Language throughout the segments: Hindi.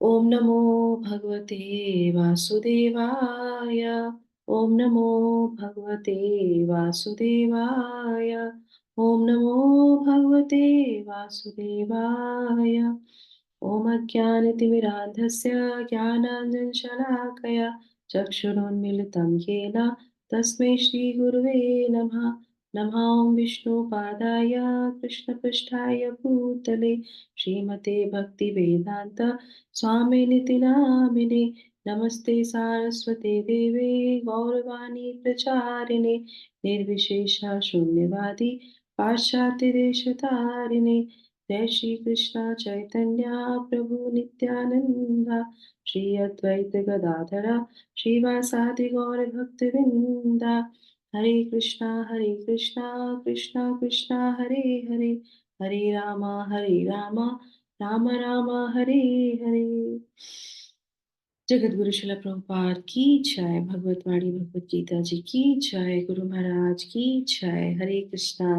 ओम नमो भगवते वासुदेवाय। ओम नमो भगवते वासुदेवाय। ओम नमो भगवते वासुदेवाय। ओम अज्ञानतिमिरान्धस्य ज्ञानाञ्जनशलाकया चक्षुरुन्मीलितं येन तस्मै श्रीगुरुवे नमः। नमः ॐ विष्णुपादाय कृष्णपृष्ठाय भूतले श्रीमते भक्तिवेदान्त स्वामिनिति नामिने। नमस्ते सारस्वते देवे गौरवाणी प्रचारिणे निर्विशेष शून्यवादी पाश्चात्य देशतारिणे। जय श्री कृष्ण चैतन्य प्रभु नित्यानंदा श्री अद्वैत गदाधरा श्रीवासादि गौर भक्तवृंदा। हरे कृष्णा कृष्णा कृष्णा हरे हरे हरे रामा राम राम हरे हरे। जगत गुरु शिला प्रभुपाद की जय। भगवत वाणी भगवत गीता जी की जय। गुरु महाराज की जय। हरे कृष्णा।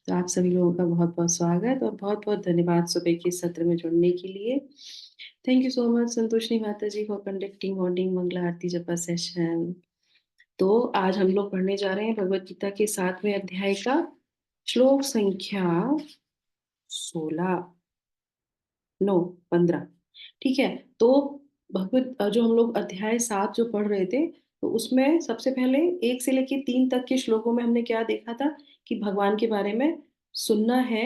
तो आप सभी लोगों का बहुत बहुत स्वागत और बहुत बहुत धन्यवाद सुबह के सत्र में जुड़ने के लिए। थैंक यू सो मच संतोषनी माता जी फॉर कंडक्टिंग मॉर्निंग मंगला आरती जपा सेशन। तो आज हम लोग पढ़ने जा रहे हैं भगवत गीता के 7वें अध्याय का श्लोक संख्या 16, नो 15। ठीक है। तो भगवत जो हम लोग अध्याय 7 जो पढ़ रहे थे, तो उसमें सबसे पहले 1 से लेके 3 तक के श्लोकों में हमने क्या देखा था कि भगवान के बारे में सुनना है,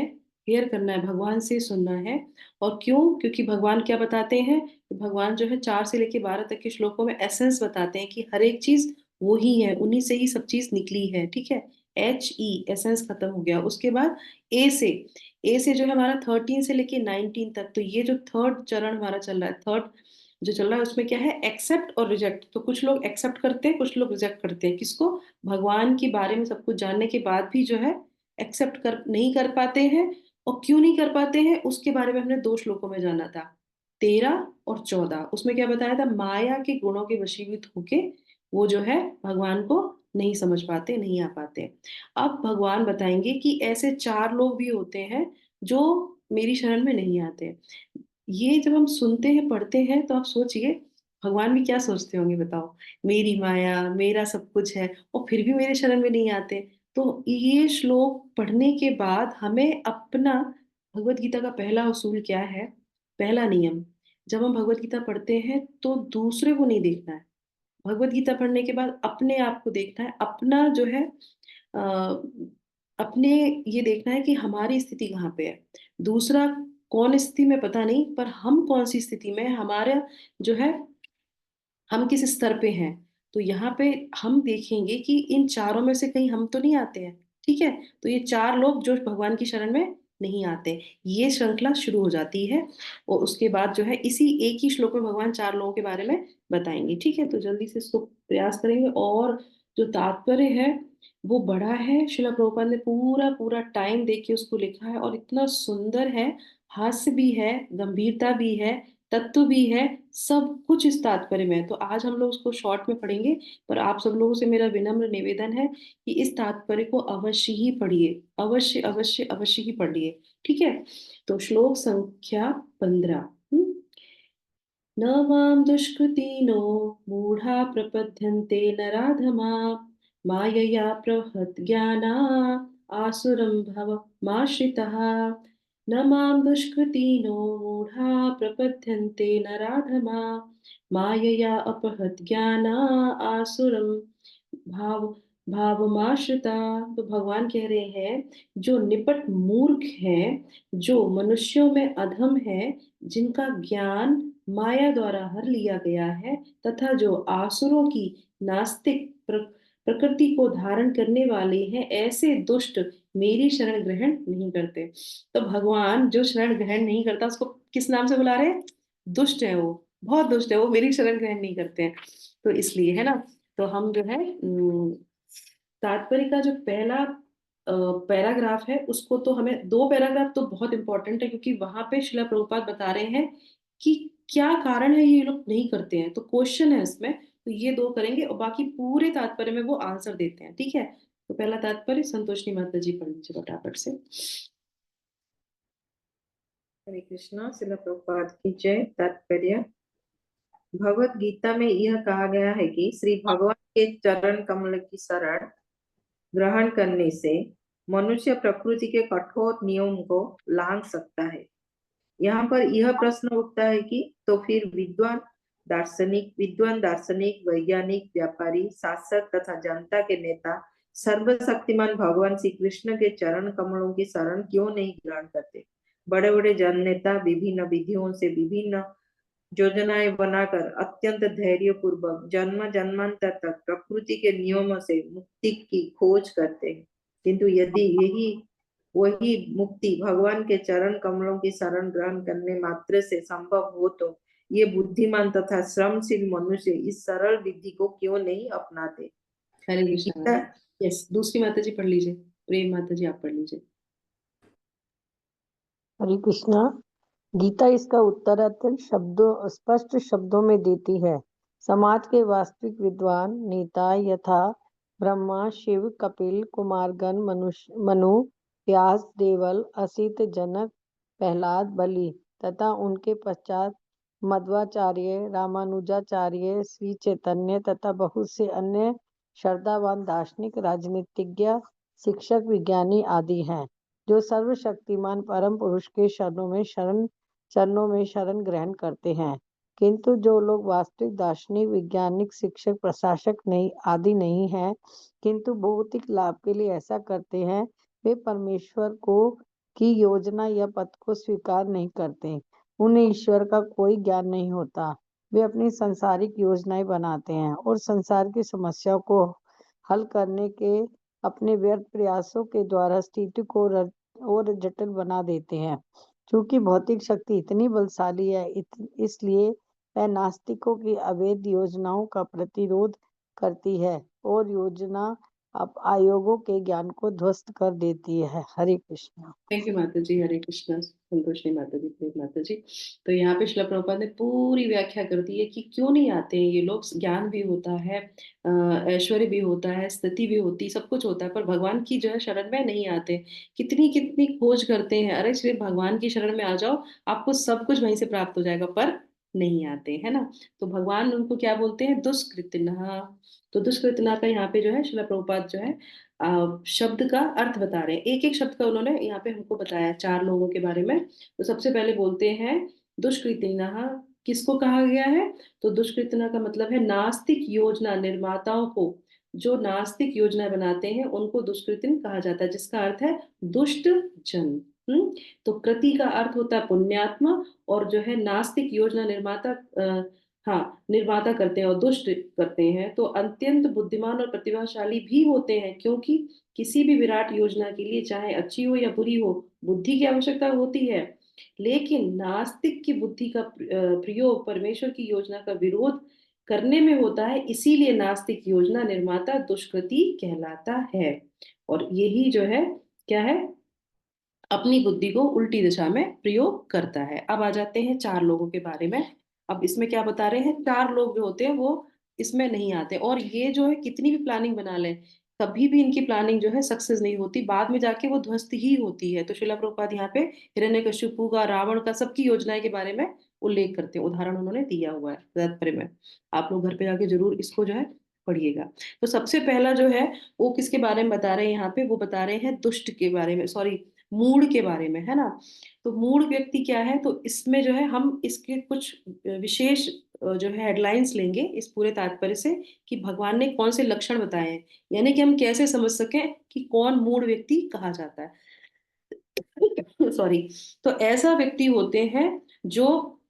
हेयर करना है, भगवान से सुनना है। और क्यों? क्योंकि भगवान क्या बताते हैं? तो भगवान जो है 4 से लेके 12 तक के श्लोकों में एसेंस बताते हैं कि हर एक चीज वो ही है, उन्हीं से ही सब चीज निकली है। ठीक है। HE एसेंस खत्म हो गया। उसके बाद ए से जो है हमारा 13 से लेके 19 तक। तो ये जो थर्ड चरण हमारा चल रहा है, थर्ड जो चल रहा है, उसमें क्या है? एक्सेप्ट और रिजेक्ट। तो कुछ लोग एक्सेप्ट करते हैं, कुछ लोग रिजेक्ट करते हैं। किसको? भगवान के बारे में सब कुछ जानने के बाद भी जो है एक्सेप्ट कर नहीं कर पाते हैं। और क्यों नहीं कर पाते हैं उसके बारे में हमने 2 श्लोकों में जाना था, 13 और 14। उसमें क्या बताया था? माया के गुणों के वशीभूत होके वो जो है भगवान को नहीं समझ पाते, नहीं आ पाते। अब भगवान बताएंगे कि ऐसे 4 लोग भी होते हैं जो मेरी शरण में नहीं आते। ये जब हम सुनते हैं, पढ़ते हैं, तो आप सोचिए भगवान भी क्या सोचते होंगे, बताओ। मेरी माया, मेरा सब कुछ है और फिर भी मेरे शरण में नहीं आते। तो ये श्लोक पढ़ने के बाद हमें अपना, भगवत गीता का पहला उसूल क्या है, पहला नियम, जब हम भगवत गीता पढ़ते हैं तो दूसरे को नहीं देखना है। भगवत गीता पढ़ने के बाद अपने आप को देखना है, अपना जो है अ, अपने ये देखना है कि हमारी स्थिति कहाँ पे है। दूसरा कौन स्थिति में पता नहीं, पर हम कौन सी स्थिति में हैं, हमारा जो है हम किस स्तर पे हैं। तो यहाँ पे हम देखेंगे कि इन चारों में से कहीं हम तो नहीं आते हैं। ठीक है। तो ये 4 लोग जो भगवान की शरण में नहीं आते, ये श्रृंखला शुरू हो जाती है। और उसके बाद जो है इसी एक ही श्लोक में भगवान 4 लोगों के बारे में बताएंगे। ठीक है। तो जल्दी से इसको प्रयास करेंगे। और जो तात्पर्य है वो बड़ा है। शिला प्रभुपाद ने पूरा पूरा टाइम दे के उसको लिखा है और इतना सुंदर है। हास्य भी है, गंभीरता भी है, तत्व भी है, सब कुछ इस तात्पर्य में है। तो आज हम लोग उसको शॉर्ट में पढ़ेंगे। पर आप सब लोगों से मेरा विनम्र निवेदन है कि इस तात्पर्य को अवश्य ही पढ़िए, अवश्य अवश्य अवश्य ही पढ़िए। ठीक है। तो श्लोक संख्या 15। न मां दुष्कृतिनो मूढ़ा प्रपद्यन्ते नराधमा मायया प्रहृतज्ञाना आसुरं भवमाश्रिताः। न मां दुष्कृतिनो मूढ़ा प्रपद्यन्ते नराधमा मायया अपहृतज्ञाना आसुरं भाव भावमाश्रिता। तो भगवान कह रहे हैं जो निपट मूर्ख हैं, जो मनुष्यों में अधम है, जिनका ज्ञान माया द्वारा हर लिया गया है, तथा जो आसुरों की नास्तिक प्रकृति को धारण करने वाले हैं, ऐसे दुष्ट मेरी शरण ग्रहण नहीं करते। तो भगवान जो शरण ग्रहण नहीं करता उसको किस नाम से बुला रहे हैं? दुष्ट है वो, बहुत दुष्ट है वो, मेरी शरण ग्रहण नहीं करते हैं। तो इसलिए है ना। तो हम जो है तात्पर्य का जो पहला पैराग्राफ है उसको, तो हमें 2 पैराग्राफ तो बहुत इंपॉर्टेंट है क्योंकि वहां पे शिला प्रभुपाद बता रहे हैं कि क्या कारण है ये लोग नहीं करते हैं। तो क्वेश्चन है इसमें, तो ये 2 करेंगे और बाकी पूरे तात्पर्य में वो आंसर देते हैं। ठीक है। तो पहला तात्पर्य संतोषनी माता जी पढ़ लीजिए फटाफट से। हरे कृष्णा। श्रील प्रभुपाद की जय। तात्पर्य। भगवत गीता में यह कहा गया है कि श्री भगवान के चरण कमल की शरण ग्रहण करने से मनुष्य प्रकृति के कठोर नियम को लांघ सकता है। यहाँ पर यह प्रश्न उठता है कि तो फिर विद्वान दार्शनिक, वैज्ञानिक, व्यापारी, शासक तथा जनता के नेता सर्वशक्तिमान भगवान श्री कृष्ण के चरण कमलों की शरण क्यों नहीं ग्रहण करते? बड़े बड़े जन नेता विभिन्न विधियों से विभिन्न योजनाएं बनाकर अत्यंत धैर्य पूर्वक जन्म जन्मांतर तक प्रकृति के नियमों से मुक्ति की खोज करते हैं, किंतु यदि यही वही मुक्ति भगवान के चरण कमलों की शरण ग्रहण करने मात्र से संभव हो तो ये बुद्धिमान तथा श्रमशील मनुष्य इस सरल विधि को क्यों नहीं अपनाते? हरे कृष्णा। गीता। यस, दूसरी माता जी पढ़ लीजिए। प्रेम माता जी आप पढ़ लीजिए। हरे कृष्णा। गीता इसका उत्तर अत्यंत स्पष्ट शब्दों में देती है। समाज के वास्तविक विद्वान नेता यथा ब्रह्मा, शिव, कपिल, कुमारगण, मनु, व्यास, देवल, असित, जनक, प्रहलाद, बलि तथा उनके पश्चात मध्वाचार्य, रामानुजाचार्य, श्री चैतन्य तथा बहुत से अन्य श्रद्धावान दार्शनिक, राजनीतिज्ञ, शिक्षक, विज्ञानी आदि हैं, जो सर्वशक्तिमान परम पुरुष के चरणों में शरण ग्रहण करते हैं। किंतु जो लोग वास्तविक दार्शनिक, वैज्ञानिक, शिक्षक, प्रशासक नहीं आदि नहीं हैं, किंतु भौतिक लाभ के लिए ऐसा करते हैं, वे परमेश्वर को की योजना या पथ को स्वीकार नहीं करते। उन्हें ईश्वर का कोई ज्ञान नहीं होता। वे अपनी सांसारिक योजनाएं बनाते हैं और संसार की समस्याओं को हल करने के अपने व्यर्थ प्रयासों के द्वारा स्थिति को और जटिल बना देते हैं। क्योंकि भौतिक शक्ति इतनी बलशाली है, इसलिए वह नास्तिकों की अवैध योजनाओं का प्रतिरोध करती है और योजना आयोगों के ज्ञान को ध्वस्त कर देती है। हरे कृष्णा। थैंक यू माता जी। हरे कृष्णा। संतोषी माता जी, प्रेम माता जी। तो यहाँ पे शिला प्रभुपाद ने पूरी व्याख्या कर दी है कि क्यों नहीं आते हैं ये लोग। ज्ञान भी होता है, ऐश्वर्य भी होता है, स्थिति भी होती, सब कुछ होता है, पर भगवान की जो है शरण में नहीं आते। कितनी कितनी खोज करते हैं, अरे सिर्फ भगवान की शरण में आ जाओ, आपको सब कुछ वहीं से प्राप्त हो जाएगा, पर नहीं आते, है ना। तो भगवान उनको क्या बोलते हैं? दुष्कृतिनः। तो दुष्कृतिनः का यहाँ पे जो है शिला प्रभुपाद जो है शब्द का अर्थ बता रहे हैं। एक एक शब्द का उन्होंने यहाँ पे हमको बताया, चार लोगों के बारे में। तो सबसे पहले बोलते हैं दुष्कृतिनः। किसको कहा गया है? तो दुष्कृतिनः का मतलब है नास्तिक योजना निर्माताओं को। जो नास्तिक योजना बनाते हैं उनको दुष्कृतिन कहा जाता है, जिसका अर्थ है दुष्ट जन। तो कृति का अर्थ होता है पुण्यात्मा, और जो है नास्तिक योजना निर्माता, हाँ, निर्माता करते हैं और दुष्ट करते हैं, तो अत्यंत बुद्धिमान और प्रतिभाशाली भी होते हैं, क्योंकि किसी भी विराट योजना के लिए चाहे अच्छी हो या बुरी हो, बुद्धि की आवश्यकता होती है। लेकिन नास्तिक की बुद्धि का प्रयोग परमेश्वर की योजना का विरोध करने में होता है, इसीलिए नास्तिक योजना निर्माता दुष्कृति कहलाता है। और यही जो है क्या है? अपनी बुद्धि को उल्टी दिशा में प्रयोग करता है। अब आ जाते हैं चार लोगों के बारे में। अब इसमें क्या बता रहे हैं? चार लोग जो होते हैं वो इसमें नहीं आते, और ये जो है कितनी भी प्लानिंग बना लें, कभी भी इनकी प्लानिंग जो है सक्सेस नहीं होती, बाद में जाके वो ध्वस्त ही होती है। तो शिला प्रभुपाद यहाँ पे हिरण्यकशिपु का, रावण का, सबकी योजनाएं के बारे में उल्लेख करते हैं, उदाहरण उन्होंने दिया हुआ है तात्पर्य में। आप लोग घर पे जाके जरूर इसको जो है पढ़िएगा। तो सबसे पहला जो है वो किसके बारे में बता रहे हैं यहाँ पे? वो बता रहे हैं दुष्ट के बारे में, सॉरी, मूड के बारे में, है ना। तो मूड व्यक्ति क्या है? तो इसमें जो है हम इसके कुछ विशेष जो है हेडलाइंस लेंगे इस पूरे तात्पर्य से, कि भगवान ने कौन से लक्षण बताए हैं, यानी कि हम कैसे समझ सकें कि कौन मूड व्यक्ति कहा जाता है। सॉरी। तो ऐसा व्यक्ति होते हैं जो,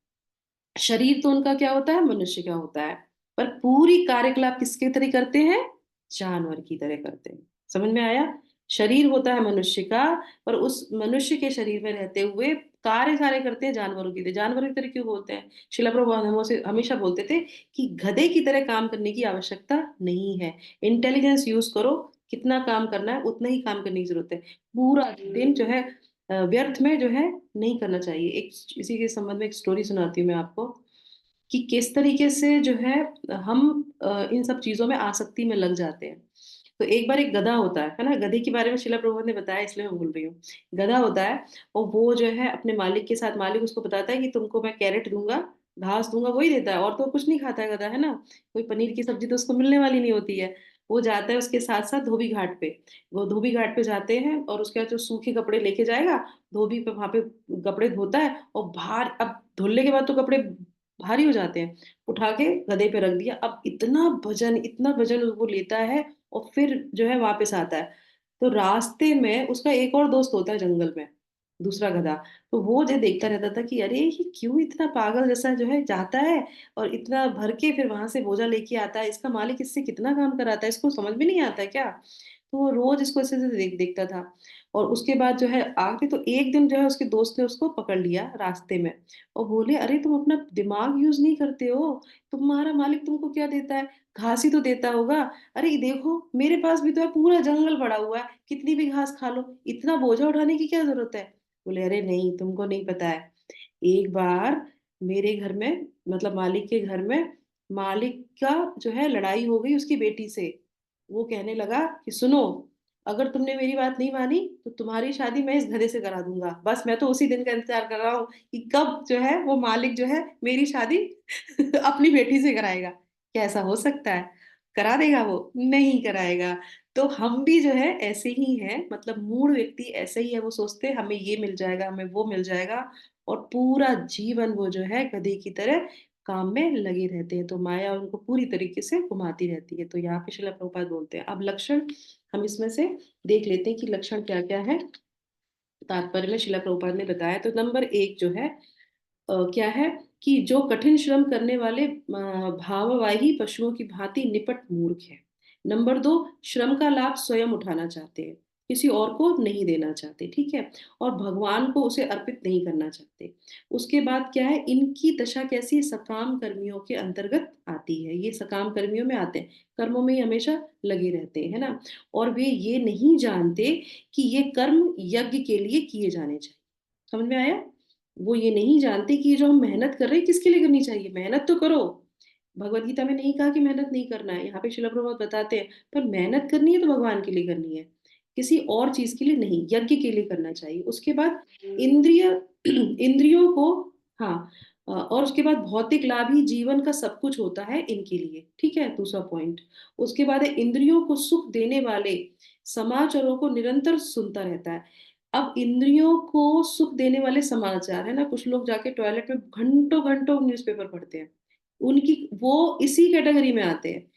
शरीर तो उनका क्या होता है? मनुष्य का होता है, पर पूरी कार्यकलाप किसके तरह करते हैं? जानवर की तरह करते हैं। समझ में आया? शरीर होता है मनुष्य का, पर उस मनुष्य के शरीर में रहते हुए कार्य सारे करते हैं जानवरों की तरह। जानवरों की तरह क्यों बोलते हैं? शिला प्रभुपाद हमसे हमेशा बोलते थे कि गधे की तरह काम करने की आवश्यकता नहीं है। इंटेलिजेंस यूज करो, कितना काम करना है उतना ही काम करने की जरूरत है। पूरा दिन जो है व्यर्थ में जो है नहीं करना चाहिए। एक इसी के संबंध में एक स्टोरी सुनाती हूँ मैं आपको, कि किस तरीके से जो है हम इन सब चीजों में आसक्ति में लग जाते हैं। तो एक बार एक गधा होता है ना, गधे के बारे में शिला प्रभुपाद ने बताया इसलिए मैं बोल रही हूँ। गधा होता है और वो जो है अपने मालिक के साथ, मालिक उसको बताता है कि तुमको मैं कैरेट दूंगा, घास दूंगा, वही देता है, और तो कुछ नहीं खाता है गधा, है ना। कोई पनीर की सब्जी तो उसको मिलने वाली नहीं होती है। वो जाता है उसके साथ साथ धोबी घाट पे। वो धोबी घाट पे जाते हैं और उसके बाद जो सूखे कपड़े लेके जाएगा, धोबी पे वहां पे कपड़े धोता है, और बाहर अब धुलने के बाद तो कपड़े भारी हो जाते हैं, उठा के गधे पे रख दिया। अब इतना वजन वो लेता है, और फिर जो है वापस आता है। तो रास्ते में उसका एक और दोस्त होता है जंगल में, दूसरा गधा। तो वो जो देखता रहता था कि अरे ये क्यों इतना पागल जैसा जो है जाता है, और इतना भर के फिर वहां से बोझा लेके आता है, इसका मालिक इससे कितना काम कराता है, इसको समझ में नहीं आता है क्या। तो वो रोज इसको ऐसे ऐसे देखता था। और उसके बाद जो है आगे, तो एक दिन जो है उसके दोस्त ने उसको पकड़ लिया रास्ते में, और बोले अरे तुम अपना दिमाग यूज नहीं करते हो, तुम्हारा मालिक तुमको क्या देता है, घास ही तो देता होगा। अरे ये देखो मेरे पास भी तो है, पूरा जंगल पड़ा हुआ है, कितनी भी घास खा लो, इतना बोझा उठाने की क्या जरूरत है। बोले अरे नहीं, तुमको नहीं पता है, एक बार मेरे घर में, मतलब मालिक के घर में, मालिक का जो है लड़ाई हो गई उसकी बेटी से। वो कहने लगा कि सुनो, अगर तुमने मेरी बात नहीं मानी तो तुम्हारी शादी मैं इस गधे से करा दूंगा। बस मैं तो उसी दिन का इंतजार कर रहा हूँ कि कब जो है वो मालिक जो है मेरी शादी अपनी बेटी से कराएगा। क्या ऐसा हो सकता है? करा देगा? वो नहीं कराएगा। तो हम भी जो है ऐसे ही हैं, मतलब मूड व्यक्ति ऐसे ही है, वो सोचते हैं हमें ये मिल जाएगा, हमें वो मिल जाएगा, और पूरा जीवन वो जो है गधे की तरह काम में लगे रहते हैं। तो माया उनको पूरी तरीके से घुमाती रहती है। तो यहाँ पे शिला प्रभुपाद बोलते हैं, अब लक्षण हम इसमें से देख लेते हैं कि लक्षण क्या क्या है। तात्पर्य में शिला प्रभुपाद ने बताया, तो नंबर एक जो है क्या है कि जो कठिन श्रम करने वाले भाववाही पशुओं की भांति निपट मूर्ख है। नंबर दो, श्रम का लाभ स्वयं उठाना चाहते हैं, किसी और को नहीं देना चाहते, ठीक है, और भगवान को उसे अर्पित नहीं करना चाहते। उसके बाद क्या है, इनकी दशा कैसी, सकाम कर्मियों के अंतर्गत आती है। ये सकाम कर्मियों में आते हैं, कर्मों में ही हमेशा लगे रहते हैं, है ना। और वे ये नहीं जानते कि ये कर्म यज्ञ के लिए किए जाने चाहिए। समझ में आया? वो ये नहीं जानते कि ये जो हम मेहनत कर रहे हैं किसके लिए करनी चाहिए। मेहनत तो करो, भगवत गीता में नहीं कहा कि मेहनत नहीं करना है, यहाँ पे शिला प्रभुपाद बताते हैं, पर मेहनत करनी है तो भगवान के लिए करनी है, किसी और चीज के लिए नहीं, यज्ञ के लिए करना चाहिए। उसके बाद इंद्रिय इंद्रियों को, हाँ, और उसके बाद भौतिक लाभ ही जीवन का सब कुछ होता है इनके लिए, ठीक है, दूसरा पॉइंट। उसके बाद है इंद्रियों को सुख देने वाले समाचारों को निरंतर सुनता रहता है। अब इंद्रियों को सुख देने वाले समाचार, है ना, कुछ लोग जाके टॉयलेट में घंटों घंटों न्यूज़पेपर पढ़ते हैं, उनकी वो इसी कैटेगरी में आते हैं।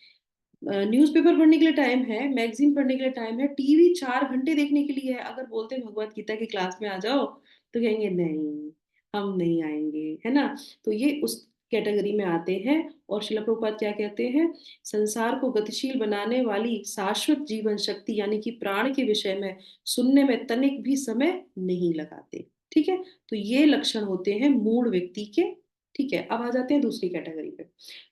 न्यूज़पेपर पढ़ने के लिए टाइम है, मैगजीन पढ़ने के लिए टाइम है, टीवी 4 घंटे देखने के लिए है, अगर बोलते हैं भगवत गीता की क्लास में आ जाओ तो कहेंगे नहीं, हम नहीं आएंगे, है ना। तो ये उस कैटेगरी में आते हैं। और शिला प्रभुपाद क्या कहते हैं, संसार को गतिशील बनाने वाली शाश्वत जीवन शक्ति यानी कि प्राण के विषय में सुनने में तनिक भी समय नहीं लगाते, ठीक है। तो ये लक्षण होते हैं मूड व्यक्ति के, ठीक है। अब आ जाते हैं दूसरी कैटेगरी पे।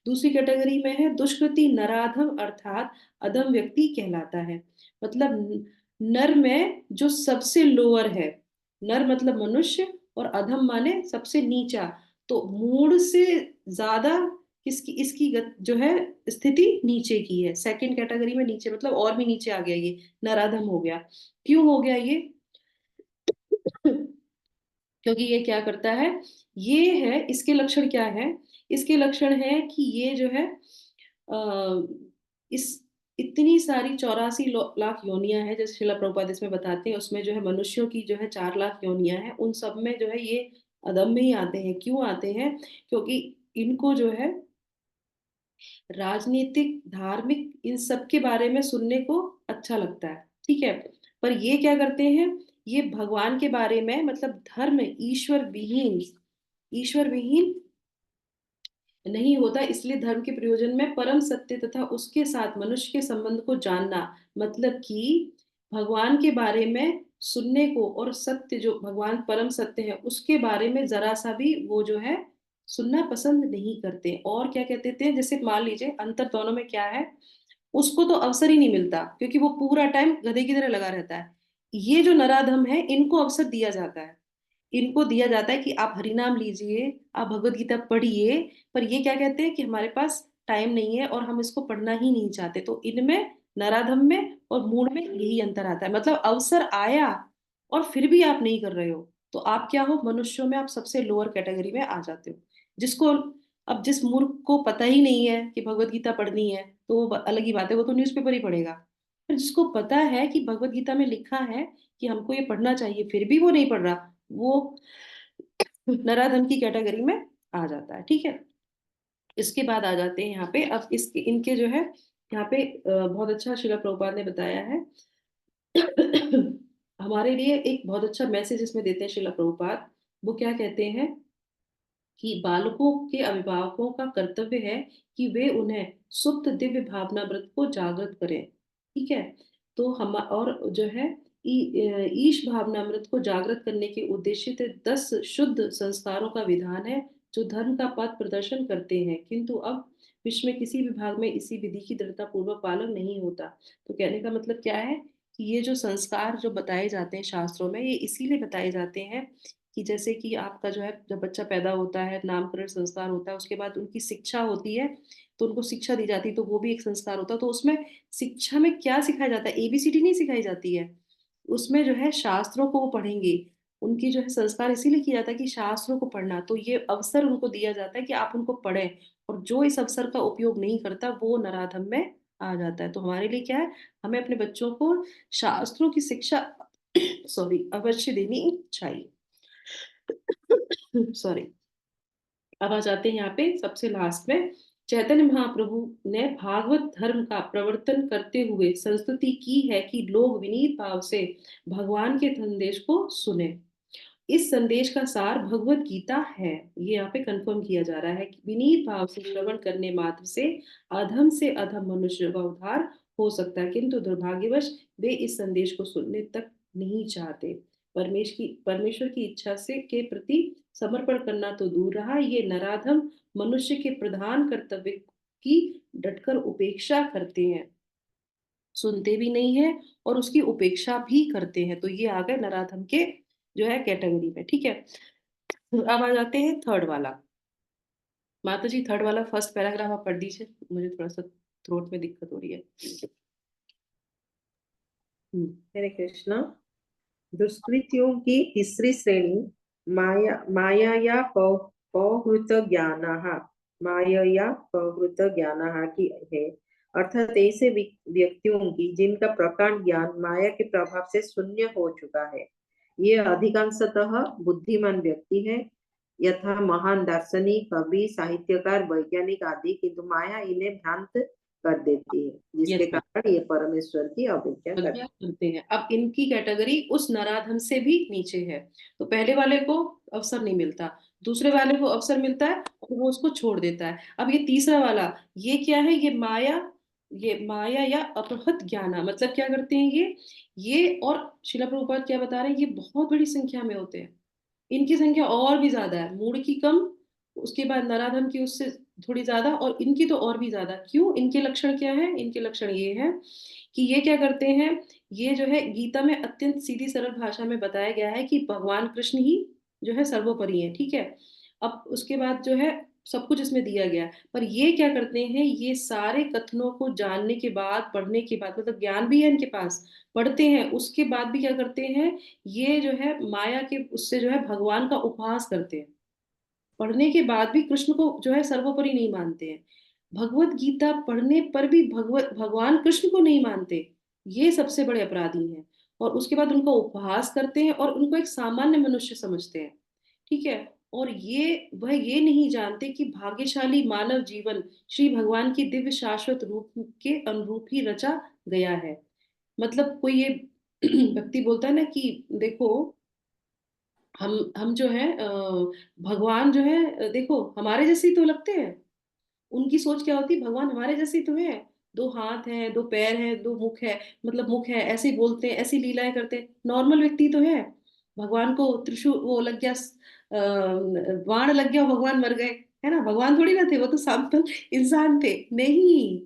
दूसरी कैटेगरी में है दुष्कृति नराधम, अर्थात अधम व्यक्ति कहलाता है। मतलब नर में जो सबसे लोअर है, नर मतलब मनुष्य, और अधम माने सबसे नीचा। तो मूड से ज्यादा किसकी, इसकी जो है स्थिति नीचे की है, सेकंड कैटेगरी में नीचे, मतलब और भी नीचे आ गया, ये नराधम हो गया। क्यों हो गया ये? क्योंकि ये क्या करता है, ये है, इसके लक्षण क्या है, इसके लक्षण है कि ये जो है इस इतनी सारी 84 लाख योनियां हैं, जैसे शिला प्रभुपाद इसमें बताते हैं, उसमें जो है मनुष्यों की जो है 4 लाख योनियां हैं, उन सब में जो है ये अधम में ही आते हैं। क्यों आते हैं? क्योंकि इनको जो है राजनीतिक, धार्मिक, इन सब के बारे में सुनने को अच्छा लगता है, ठीक है। पर ये क्या करते हैं, ये भगवान के बारे में, मतलब धर्म ईश्वर विहीन नहीं होता, इसलिए धर्म के प्रयोजन में परम सत्य तथा उसके साथ मनुष्य के संबंध को जानना, मतलब कि भगवान के बारे में सुनने को, और सत्य जो भगवान परम सत्य है उसके बारे में जरा सा भी वो जो है सुनना पसंद नहीं करते। और क्या कहते थे, जैसे मान लीजिए अंतर दोनों में क्या है, उसको तो अवसर ही नहीं मिलता क्योंकि वो पूरा टाइम गधे की तरह लगा रहता है। ये जो नराधम है इनको अवसर दिया जाता है, इनको दिया जाता है कि आप हरिनाम लीजिए, आप भगवत गीता पढ़िए, पर ये क्या कहते हैं कि हमारे पास टाइम नहीं है और हम इसको पढ़ना ही नहीं चाहते। तो इनमें, नराधम में और मूड में यही अंतर आता है। मतलब अवसर आया और फिर भी आप नहीं कर रहे हो, तो आप क्या हो, मनुष्यों में आप सबसे लोअर कैटेगरी में आ जाते हो। जिसको, अब जिस मूर्ख को पता ही नहीं है कि भगवत गीता पढ़नी है, तो वो अलग ही बात है, वो तो न्यूज़पेपर ही पढ़ेगा। पर जिसको पता है कि भगवत गीता में लिखा है कि हमको ये पढ़ना चाहिए, फिर भी वो नहीं पढ़ रहा, वो नराधम की कैटेगरी में आ जाता है। ठीक है, इसके बाद आ जाते हैं यहाँ पे, अब इसके इनके जो है यहाँ पे बहुत अच्छा शिला प्रभुपाद ने बताया है। हमारे लिए एक बहुत अच्छा मैसेज इसमें देते हैं शिला प्रभुपाद। वो क्या कहते हैं कि बालकों के अभिभावकों का कर्तव्य है कि वे उन्हें सुप्त दिव्य भावनामृत को जागृत करें। ठीक है, तो हम और जो है ईश भावनामृत को जागृत करने के उद्देश्य से 10 शुद्ध संस्कारों का विधान है जो धर्म का पथ प्रदर्शन करते हैं, किंतु अब विश्व में किसी भी भाग में इसी विधि की दृढ़ता पूर्वक पालन नहीं होता। तो कहने का मतलब क्या है कि ये जो संस्कार जो बताए जाते हैं शास्त्रों में, ये इसीलिए बताए जाते हैं कि जैसे कि आपका जो है जब बच्चा पैदा होता है, नामकरण संस्कार होता है, उसके बाद उनकी शिक्षा होती है, तो उनको शिक्षा दी जाती है, तो वो भी एक संस्कार होता है। तो उसमें शिक्षा में क्या सिखाया जाता है, एबीसीडी नहीं सिखाई जाती है, उसमें जो है शास्त्रों को वो पढ़ेंगे। उनकी जो है संस्कार इसीलिए किया जाता है कि शास्त्रों को पढ़ना, तो ये अवसर उनको दिया जाता है कि आप उनको पढ़ें। और जो इस अवसर का उपयोग नहीं करता वो नराधम में आ जाता है। तो हमारे लिए क्या है, हमें अपने बच्चों को शास्त्रों की शिक्षा सॉरी अवश्य देनी चाहिए। सॉरी। अब आ जाते हैं यहाँ पे सबसे लास्ट में, चैतन्य महाप्रभु ने भागवत धर्म का प्रवर्तन करते हुए संस्तुति की है कि लोग विनीत भाव से भगवान के संदेश को सुने। इस संदेश का सार भगवत गीता है। ये यहाँ पे कंफर्म किया जा रहा है कि विनीत भाव से श्रवण करने मात्र से अधम मनुष्य का उद्धार हो सकता है, किंतु दुर्भाग्यवश वे इस संदेश को सुनने तक नहीं चाहते। परमेश्वर की इच्छा से के प्रति समर्पण करना तो दूर रहा, ये नराधम मनुष्य के प्रधान कर्तव्य की डटकर उपेक्षा करते हैं, सुनते भी नहीं है और उसकी उपेक्षा भी करते हैं। तो ये आ गए नराधम के जो है कैटेगरी में। ठीक है, अब आ जाते हैं थर्ड वाला। माता जी थर्ड वाला फर्स्ट पैराग्राफ आप पढ़ दीजिए, मुझे थोड़ा सा थ्रोट में दिक्कत हो रही है। हरे कृष्णा। दुष्कृतियों की तीसरी श्रेणी माया पौहृत ज्ञानाः मायया पौहृत ज्ञानाः की है, अर्थात ऐसे व्यक्तियों की जिनका प्रकांड ज्ञान माया के प्रभाव से शून्य हो चुका है। ये अधिकांशतः बुद्धिमान व्यक्ति है, यथा महान दार्शनिक, कवि, साहित्यकार, वैज्ञानिक आदि, किंतु माया इन्हें भ्रांत कर देती है, जिसके यस मैम, कारण ये परमेश्वर की अवज्ञा करते अज्ञात करते हैं। अब इनकी कैटेगरी उस नराधम से भी नीचे है। तो पहले वाले को अवसर नहीं मिलता, दूसरे वाले को अवसर मिलता है और वो उसको छोड़ देता है। अब ये तीसरा वाला, ये क्या है, ये माया या अपहत ज्ञाना, मतलब क्या करते हैं ये और शिला प्रभुपाद क्या बता रहे हैं, ये बहुत बड़ी संख्या में होते हैं। इनकी संख्या और भी ज्यादा है, मूड की कम, उसके बाद नराधम की उससे थोड़ी ज्यादा, और इनकी तो और भी ज्यादा। क्यों, इनके लक्षण क्या है, इनके लक्षण ये है कि ये क्या करते हैं, ये जो है गीता में अत्यंत सीधी सरल भाषा में बताया गया है कि भगवान कृष्ण ही जो है सर्वोपरि है। ठीक है, अब उसके बाद जो है सब कुछ इसमें दिया गया है, पर ये क्या करते हैं, ये सारे कथनों को जानने के बाद, पढ़ने के बाद, मतलब ज्ञान भी है इनके पास, पढ़ते हैं, उसके बाद भी क्या करते हैं, ये जो है माया के उससे जो है भगवान का उपहास करते हैं। पढ़ने के बाद भी कृष्ण को जो है सर्वोपरि नहीं मानते हैं। भगवत गीता पढ़ने पर भी भगवान कृष्ण को नहीं मानते, ये सबसे बड़े अपराधी हैं। और उसके बाद उनका उपहास करते हैं और उनको एक सामान्य मनुष्य समझते हैं। ठीक है, और वह ये नहीं जानते कि भाग्यशाली मानव जीवन श्री भगवान की दिव्य शाश्वत रूप के अनुरूप ही रचा गया है। मतलब कोई ये व्यक्ति बोलता है ना कि देखो, हम जो है भगवान जो है देखो हमारे जैसे ही तो लगते हैं। उनकी सोच क्या होती है, भगवान हमारे जैसे ही तो है, दो हाथ हैं, दो पैर हैं, दो मुख है, मतलब मुख है, ऐसे ही बोलते हैं, ऐसी लीलाएं करते हैं, नॉर्मल व्यक्ति तो है। भगवान को त्रिशूल वो लग गया, बाण लग गया, भगवान मर गए, है ना, भगवान थोड़ी ना थे, वो तो सैंपल इंसान थे नहीं।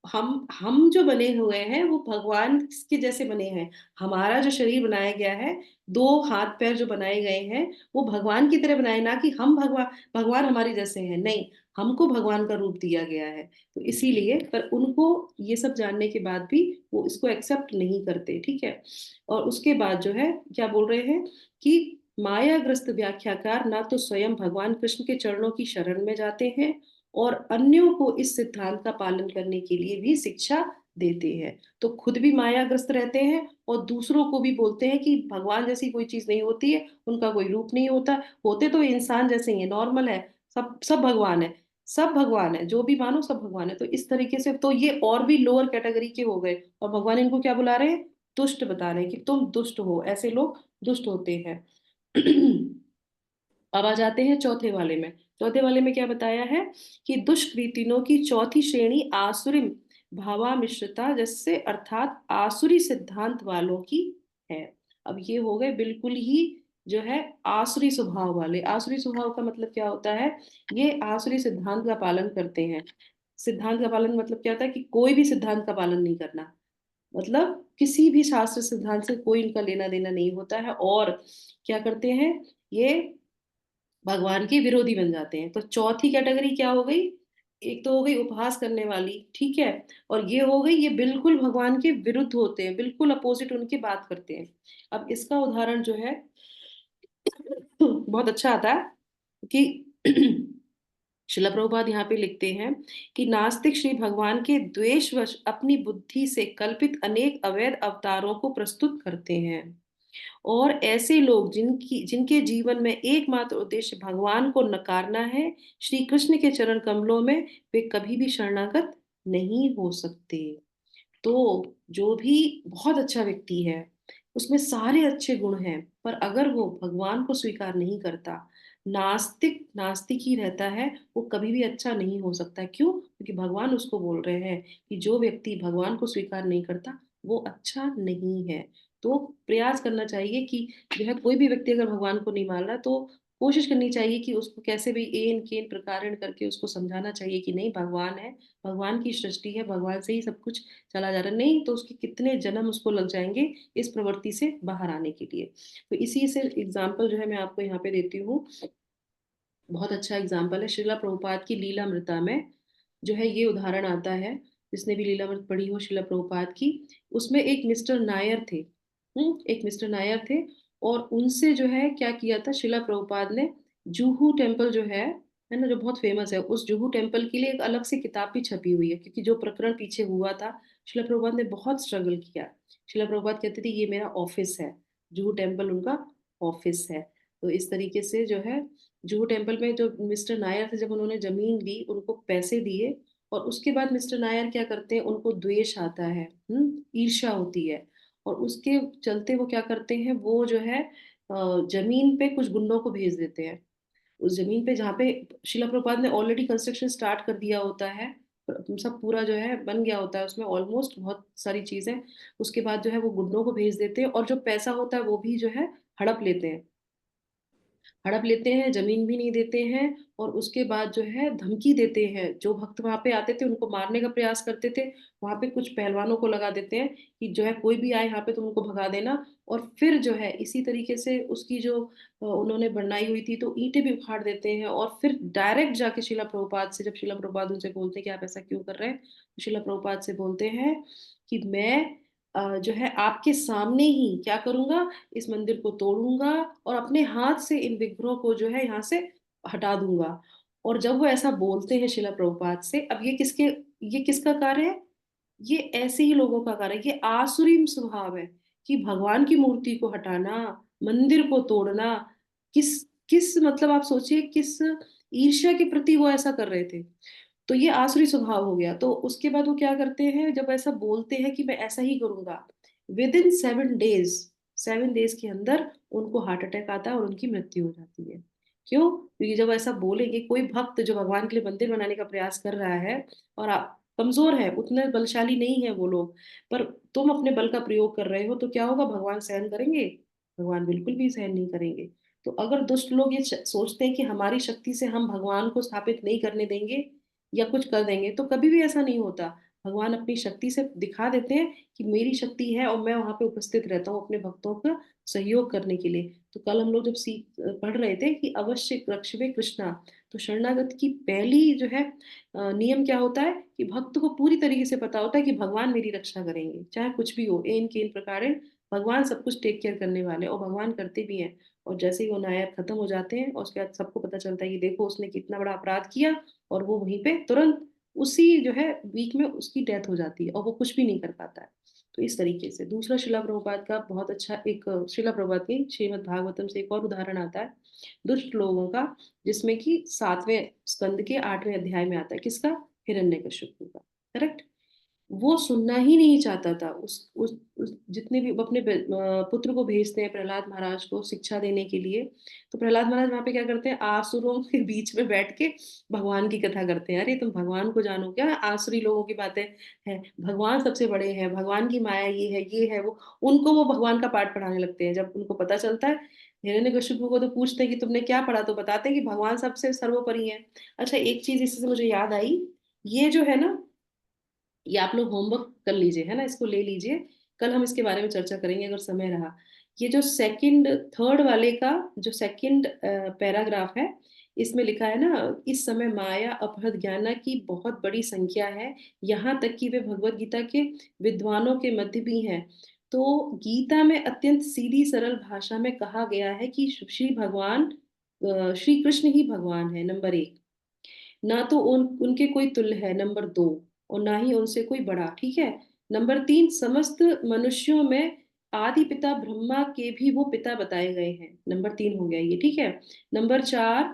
हम जो बने हुए हैं वो भगवान के जैसे बने हैं। हमारा जो शरीर बनाया गया है, दो हाथ पैर जो बनाए गए हैं, वो भगवान की तरह बनाए, ना कि हम भगवान भगवान हमारे जैसे हैं, नहीं। हमको भगवान का रूप दिया गया है। तो इसीलिए, पर उनको ये सब जानने के बाद भी वो इसको एक्सेप्ट नहीं करते, ठीक है। और उसके बाद जो है क्या बोल रहे हैं कि मायाग्रस्त व्याख्याकार ना तो स्वयं भगवान कृष्ण के चरणों की शरण में जाते हैं और अन्यों को इस सिद्धांत का पालन करने के लिए भी शिक्षा देते हैं। तो खुद भी मायाग्रस्त रहते हैं और दूसरों को भी बोलते हैं कि भगवान जैसी कोई चीज नहीं होती है, उनका कोई रूप नहीं होता, होते तो इंसान जैसे ही है, नॉर्मल है, सब सब भगवान है, सब भगवान है, जो भी मानो सब भगवान है। तो इस तरीके से तो ये और भी लोअर कैटेगरी के हो गए, और भगवान इनको क्या बुला रहे हैं, दुष्ट बता रहे हैं कि तुम दुष्ट हो, ऐसे लोग दुष्ट होते हैं। अब आ जाते हैं चौथे वाले में। चौथे वाले में क्या बताया है कि दुष्कृतिनों की चौथी श्रेणी आसुरिम भावामिश्रता, जिससे अर्थात आसुरी सिद्धांत वालों की है। अब ये हो गए बिल्कुल ही जो है आसुरी स्वभाव वाले। आसुरी स्वभाव का मतलब क्या होता है, ये आसुरी सिद्धांत का पालन करते हैं। सिद्धांत का पालन मतलब क्या होता है कि कोई भी सिद्धांत का पालन नहीं करना, मतलब किसी भी शास्त्र सिद्धांत से कोई इनका लेना देना नहीं होता है। और क्या करते हैं, ये भगवान के विरोधी बन जाते हैं। तो चौथी कैटेगरी क्या हो गई, एक तो हो गई उपहास करने वाली, ठीक है, और ये हो गई ये बिल्कुल भगवान के विरुद्ध होते हैं, बिल्कुल अपोजिट उनकी बात करते हैं। अब इसका उदाहरण जो है बहुत अच्छा आता है कि शिला प्रभुपाद यहाँ पे लिखते हैं कि नास्तिक श्री भगवान के द्वेषवश अपनी बुद्धि से कल्पित अनेक अवैध अवतारों को प्रस्तुत करते हैं। और ऐसे लोग जिनके जीवन में एकमात्र उद्देश्य भगवान को नकारना है, श्री कृष्ण के चरण कमलों में वे कभी भी शरणागत नहीं हो सकते। तो जो भी बहुत अच्छा व्यक्ति है, उसमें सारे अच्छे गुण हैं, पर अगर वो भगवान को स्वीकार नहीं करता, नास्तिक नास्तिक ही रहता है, वो कभी भी अच्छा नहीं हो सकता। क्यों? क्योंकि भगवान उसको बोल रहे हैं कि जो व्यक्ति भगवान को स्वीकार नहीं करता वो अच्छा नहीं है। तो प्रयास करना चाहिए कि जो है कोई भी व्यक्ति अगर भगवान को नहीं मान रहा, तो कोशिश करनी चाहिए कि उसको कैसे भी एन केन प्रकारण करके उसको समझाना चाहिए कि नहीं, भगवान है, भगवान की सृष्टि है, भगवान से ही सब कुछ चला जा रहा है। नहीं तो उसके कितने जन्म उसको लग जाएंगे इस प्रवृत्ति से बाहर आने के लिए। तो इसी से एग्जाम्पल जो है मैं आपको यहाँ पे देती हूँ। बहुत अच्छा एग्जाम्पल है श्रीला प्रभुपाद की लीलामृता में, जो है ये उदाहरण आता है। जिसने भी लीलामृत पढ़ी हो श्रीला प्रभुपाद की, उसमें एक मिस्टर नायर थे। एक मिस्टर नायर थे, और उनसे जो है क्या किया था श्रीला प्रभुपाद ने, जूहू टेम्पल जो है ना, जो बहुत फेमस है, उस जुहू टेम्पल के लिए एक अलग से किताब भी छपी हुई है, क्योंकि जो प्रकरण पीछे हुआ था, शिला प्रभुपाद ने बहुत स्ट्रगल किया। शिला प्रभुपाद कहते थे ये मेरा ऑफिस है, जुहू टेम्पल उनका ऑफिस है। तो इस तरीके से जो है जुहू टेम्पल में जो मिस्टर नायर थे, जब उन्होंने जमीन ली, उनको पैसे दिए, और उसके बाद मिस्टर नायर क्या करते हैं, उनको द्वेष आता है, ईर्ष्या होती है, और उसके चलते वो क्या करते हैं, वो जो है जमीन पे कुछ गुंडों को भेज देते हैं। उस जमीन पे जहाँ पे शिला प्रभुपाद ने ऑलरेडी कंस्ट्रक्शन स्टार्ट कर दिया होता है, सब पूरा जो है बन गया होता है, उसमें ऑलमोस्ट बहुत सारी चीजें, उसके बाद जो है वो गुंडों को भेज देते हैं, और जो पैसा होता है वो भी जो है हड़प लेते हैं, हड़प लेते हैं, जमीन भी नहीं देते हैं। और उसके बाद जो है धमकी देते हैं, जो भक्त वहां पे आते थे उनको मारने का प्रयास करते थे, वहां पे कुछ पहलवानों को लगा देते हैं कि जो है कोई भी आए यहाँ पे तुम उनको भगा देना। और फिर जो है इसी तरीके से उसकी जो उन्होंने बनाई हुई थी तो ईंटें भी उखाड़ देते हैं, और फिर डायरेक्ट जाके शिला प्रभुपाद से, जब शिला प्रभुपाद उनसे बोलते हैं कि आप ऐसा क्यों कर रहे हैं, तो शिला प्रभुपाद से बोलते हैं कि मैं जो है आपके सामने ही क्या करूंगा, इस मंदिर को तोड़ूंगा और अपने हाथ से इन विग्रहों को जो है यहाँ से हटा दूंगा। और जब वो ऐसा बोलते हैं शिला प्रभुपाद से, अब ये किसका कार्य है, ये ऐसे ही लोगों का कार्य है, ये आसुरी स्वभाव है कि भगवान की मूर्ति को हटाना, मंदिर को तोड़ना, किस किस मतलब आप सोचिए किस ईर्ष्या के प्रति वो ऐसा कर रहे थे। तो ये आसुरी स्वभाव हो गया। तो उसके बाद वो क्या करते हैं, जब ऐसा बोलते हैं कि मैं ऐसा ही करूंगा, विद इन 7 डेज, 7 डेज के अंदर उनको हार्ट अटैक आता है और उनकी मृत्यु हो जाती है। क्यों? क्योंकि जब ऐसा बोलेंगे, कोई भक्त जो भगवान के लिए मंदिर बनाने का प्रयास कर रहा है, और आप कमजोर है, उतने बलशाली नहीं है वो लोग, पर तुम अपने बल का प्रयोग कर रहे हो, तो क्या होगा, भगवान सहन करेंगे? भगवान बिल्कुल भी सहन नहीं करेंगे। तो अगर दुष्ट लोग ये सोचते हैं कि हमारी शक्ति से हम भगवान को स्थापित नहीं करने देंगे या कुछ कर देंगे, तो कभी भी ऐसा नहीं होता। भगवान अपनी शक्ति से दिखा देते हैं कि मेरी शक्ति है और मैं वहां पे उपस्थित रहता हूँ अपने भक्तों का सहयोग करने के लिए। तो कल हम लोग जब पढ़ रहे थे कि अवश्य रक्षवे कृष्णा, तो शरणागत की पहली जो है नियम क्या होता है कि भक्त को पूरी तरीके से पता होता है कि भगवान मेरी रक्षा करेंगे, चाहे कुछ भी हो, एन केन प्रकार भगवान सब कुछ टेक केयर करने वाले, और भगवान करते भी हैं। और जैसे ही वो नायक खत्म हो जाते हैं और उसके बाद सबको पता चलता है कि देखो उसने कितना बड़ा अपराध किया, और वो वहीं पे तुरंत उसी जो है वीक में उसकी डेथ हो जाती है और वो कुछ भी नहीं कर पाता है। तो इस तरीके से दूसरा शिला प्रभुपाद का बहुत अच्छा एक शिला प्रभुपाद की श्रीमद् भागवतम से एक और उदाहरण आता है दुष्ट लोगों का, जिसमें कि 7वें स्कंद के 8वें अध्याय में आता है, किसका? हिरण्यकशिपु का। करेक्ट। वो सुनना ही नहीं चाहता था। उस जितने भी वो अपने पुत्र को भेजते हैं प्रहलाद महाराज को शिक्षा देने के लिए, तो प्रहलाद महाराज वहां पे क्या करते हैं, आसुरों के बीच में बैठ के भगवान की कथा करते हैं। अरे तुम भगवान को जानो क्या, आसुरी लोगों की बातें हैं, भगवान सबसे बड़े हैं, भगवान की माया ये है वो। उनको वो भगवान का पाठ पढ़ाने लगते हैं। जब उनको पता चलता है, हिरण्यकशिपु को तो पूछते हैं कि तुमने क्या पढ़ा, तो बताते हैं कि भगवान सबसे सर्वोपरि है। अच्छा, एक चीज इससे मुझे याद आई, ये जो है ना, ये आप लोग होमवर्क कर लीजिए, है ना, इसको ले लीजिए। कल हम इसके बारे में चर्चा करेंगे अगर समय रहा। ये जो सेकंड थर्ड वाले का जो सेकंड पैराग्राफ है, इसमें लिखा है ना, इस समय माया अपहृत ज्ञाना की बहुत बड़ी संख्या है, यहाँ तक कि वे भगवत गीता के विद्वानों के मध्य भी हैं। तो गीता में अत्यंत सीधी सरल भाषा में कहा गया है कि श्री भगवान श्री कृष्ण ही भगवान है, नंबर एक। ना तो उनके कोई तुल्य है, नंबर दो, और ना ही उनसे कोई बड़ा, ठीक है। नंबर तीन, समस्त मनुष्यों में आदि पिता ब्रह्मा के भी वो पिता बताए गए हैं, नंबर तीन हो गया ये, ठीक है। नंबर चार,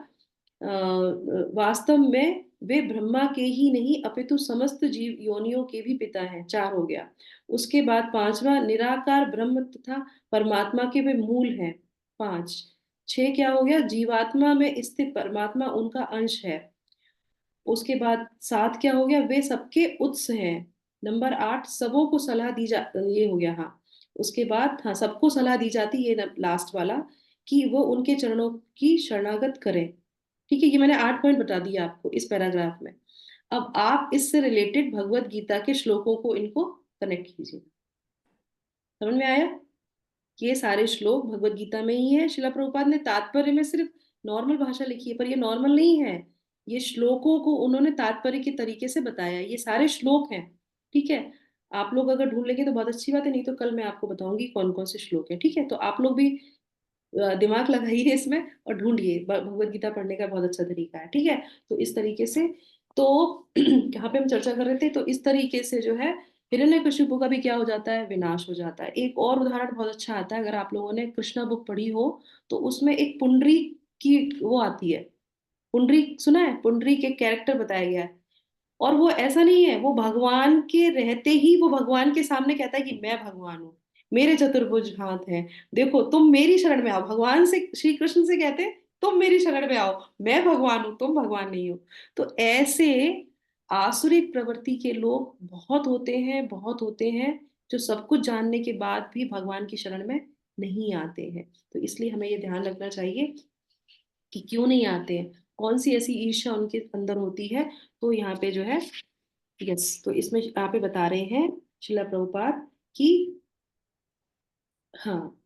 वास्तव में वे ब्रह्मा के ही नहीं अपितु समस्त जीव योनियों के भी पिता हैं, चार हो गया। उसके बाद पांचवा, निराकार ब्रह्म तथा परमात्मा के वे मूल हैं, पांच। छह क्या हो गया, जीवात्मा में स्थित परमात्मा उनका अंश है। उसके बाद सात क्या हो गया, वे सबके उत्स हैं। नंबर आठ, सबों को सलाह दी जा, ये हो गया, हाँ। उसके बाद हाँ, सबको सलाह दी जाती, ये लास्ट वाला, कि वो उनके चरणों की शरणागत करें। ठीक है, ये मैंने 8 पॉइंट बता दिया आपको इस पैराग्राफ में। अब आप इससे रिलेटेड भगवत गीता के श्लोकों को इनको कनेक्ट कीजिए। समझ में आया? ये सारे श्लोक भगवत गीता में ही है। शिला प्रभुपाद ने तात्पर्य में सिर्फ नॉर्मल भाषा लिखी है, पर ये नॉर्मल नहीं है। ये श्लोकों को उन्होंने तात्पर्य के तरीके से बताया है। ये सारे श्लोक हैं, ठीक है। आप लोग अगर ढूंढ लेंगे तो बहुत अच्छी बात है, नहीं तो कल मैं आपको बताऊंगी कौन कौन से श्लोक हैं, ठीक है। तो आप लोग भी दिमाग लगाइए इसमें और ढूंढिए। भगवत गीता पढ़ने का बहुत अच्छा तरीका है, ठीक है। तो इस तरीके से, तो यहाँ पे हम चर्चा कर रहे थे, तो इस तरीके से जो है हिरण्यकशिपु का भी क्या हो जाता है, विनाश हो जाता है। एक और उदाहरण बहुत अच्छा आता है, अगर आप लोगों ने कृष्णा बुक पढ़ी हो, तो उसमें एक पुंडरी की वो आती है। पुंडरी सुना है? पुंडरी के कैरेक्टर बताया गया है। और वो ऐसा नहीं है, वो भगवान के रहते ही वो भगवान के सामने कहता है कि मैं भगवान हूँ, मेरे चतुर्भुज हाथ हैं, देखो तुम मेरी शरण में आओ। भगवान से, श्री कृष्ण से कहते हैं तुम मेरी शरण में आओ, मैं भगवान हूं, तुम भगवान नहीं हो। तो ऐसे आसुरिक प्रवृत्ति के लोग बहुत होते हैं, बहुत होते हैं, जो सब कुछ जानने के बाद भी भगवान की शरण में नहीं आते हैं। तो इसलिए हमें ये ध्यान रखना चाहिए कि क्यों नहीं आते हैं, कौन सी ऐसी ईर्ष्या उनके अंदर होती है। तो यहाँ पे जो है, यस, तो इसमें यहाँ पे बता रहे हैं शिला प्रभुपाद कि, हाँ,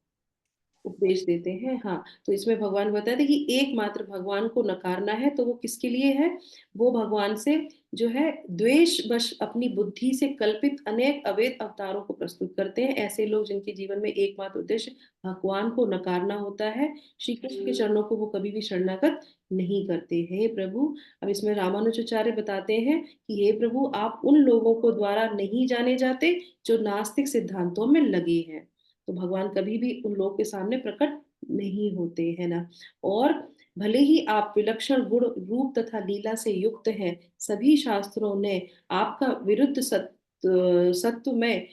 उपदेश देते हैं, हाँ। तो इसमें भगवान बताते हैं कि एकमात्र भगवान को नकारना है तो वो किसके लिए है, वो भगवान से जो है द्वेष वश अपनी बुद्धि से कल्पित अनेक अवैध अवतारों को प्रस्तुत करते हैं। ऐसे लोग जिनके जीवन में एकमात्र उद्देश्य भगवान को नकारना होता है, श्री कृष्ण के चरणों को वो कभी भी शरणागत नहीं करते। हे प्रभु, अब इसमें रामानुजाचार्य बताते हैं कि हे प्रभु, आप उन लोगों को द्वारा नहीं जाने जाते जो नास्तिक सिद्धांतों में लगे हैं। तो भगवान कभी भी उन लोगों के सामने प्रकट नहीं होते, है ना। और भले ही आप विलक्षण गुण रूप तथा लीला से युक्त हैं, सभी शास्त्रों ने आपका विरुद्ध सत्व में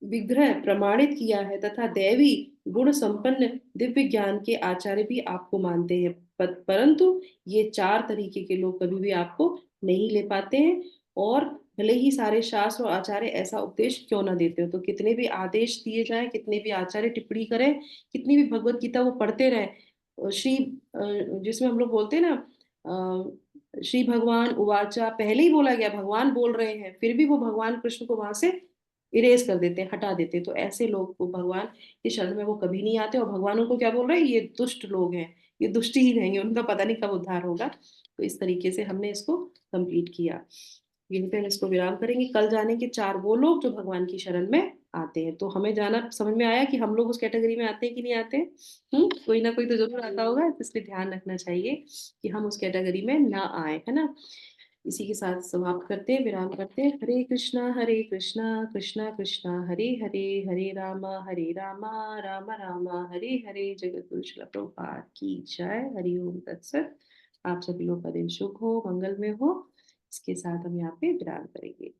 विग्रह प्रमाणित किया है, तथा दैवी गुण संपन्न दिव्य ज्ञान के आचार्य भी आपको मानते हैं। परंतु ये चार तरीके के लोग कभी भी आपको नहीं ले पाते हैं। और भले ही सारे शास्त्र और आचार्य ऐसा उपदेश क्यों ना देते हो, तो कितने भी आदेश दिए जाए, कितने भी आचार्य टिप्पणी करें, कितनी भी भगवत गीता वो पढ़ते रहे, श्री जिसमें हम लोग बोलते हैं ना, श्री भगवान उवाचा, पहले ही बोला गया, भगवान बोल रहे हैं, फिर भी वो भगवान कृष्ण को वहां से इरेज कर देते हैं, हटा देते हैं। तो ऐसे लोग को भगवान की शरण में वो कभी नहीं आते, और भगवान उनको क्या बोल रहे हैं, ये दुष्ट लोग हैं, ये दुष्ट ही रहेंगे, उनका पता नहीं कब उद्धार होगा। तो इस तरीके से हमने इसको कंप्लीट किया। यहीं पे हम इसको विराम करेंगे। कल जाने के 4 वो लोग जो भगवान की शरण में आते हैं। तो हमें जाना समझ में आया कि हम लोग उस कैटेगरी में आते हैं कि नहीं आते हैं। कोई ना कोई तो जरूर आता होगा, तो इसलिए ध्यान रखना चाहिए कि हम उस कैटेगरी में ना आए, है ना। इसी के साथ समाप्त करते हैं, विराम करते हैं। हरे कृष्णा कृष्णा कृष्णा हरे हरे, हरे रामा राम राम हरे हरे। जगत गुरु श्रील प्रभुपाद की जय। हरि ओम तत्सत। आप सभी लोग का दिन शुभ हो, मंगल में हो। इसके साथ हम यहाँ पे विराम करेंगे।